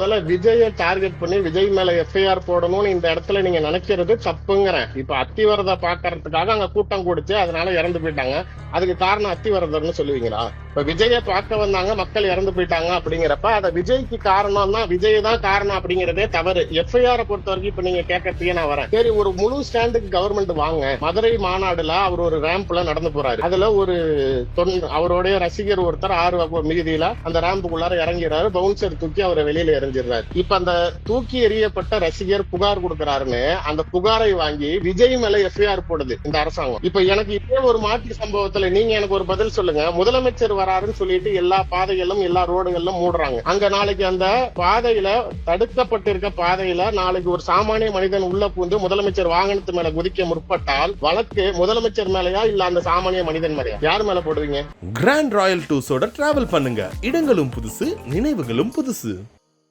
முதல்ல விஜயை டார்கெட் பண்ணி விஜய் மேல எஃப்ஐஆர் போடணும்னு இந்த இடத்துல நீங்க நினைக்கிறது தப்புங்கிறேன். இப்ப அத்திவரத பாக்குறதுக்காக அங்க கூட்டம் கூடிச்சு, அதனால இறந்து போயிட்டாங்க. அதுக்கு காரணம் அத்திவரதர்னு சொல்லுவீங்களா? இப்ப விஜய பார்க்க வந்தாங்க, மக்கள் இறந்து போயிட்டாங்க அப்படிங்கிறப்ப அத விஜய்க்கு காரணம் தான், விஜய் தான் காரணம் அப்படிங்கறதே தவறு. எஃப்ஐஆர் பொறுத்த வரைக்கும் இப்ப நீங்க கேட்கறதுக்கே நான் வரேன். சரி, ஒரு முழு ஸ்டாண்டுக்கு கவர்மெண்ட் வாங்க. மதுரை மாநாடுல அவர் ஒரு ரேம்ப்ல நடந்து போறாரு. அதுல ஒரு அவருடைய ரசிகர் ஒருத்தர் 6 மீதியில அந்த ரேம்புக்குள்ளார இறங்கிறாரு. பவுன்சர் தூக்கி அவரை வெளியில எறிஞ்சிடுறாரு. இப்ப அந்த தூக்கி எறியப்பட்ட ரசிகர் புகார் கொடுக்கிறாருன்னு அந்த புகாரை வாங்கி விஜய் மேல எஃப்ஐஆர் போடுது இந்த அரசாங்கம். இப்ப எனக்கு இதே ஒரு மாற்று சம்பவத்துல நீங்க எனக்கு ஒரு பதில் சொல்லுங்க. முதலமைச்சர் வராருன்னு சொல்லிட்டு எல்லா பாதைகளும் எல்லா ரோடுகளும் மூடுறாங்க. அங்க நாளைக்கு அந்த பாதையில தடுக்கப்பட்டிருக்க பாதையில நாளைக்கு ஒரு சாமானிய மனிதன் உள்ள பூந்து முதலமைச்சர் வாகனத்து மேல குதிக்க முற்பட்டால் வழக்கு முதலமைச்சர் மேலயா இல்ல அந்த சாமானிய மனிதன் மேலயா? யார் மேல போடுவீங்க? கிராண்ட் ராயல் டூர்ஸோட டிராவல் பண்ணுங்க. இடங்களும் புதுசு, நினைவுகளும் புதுசு.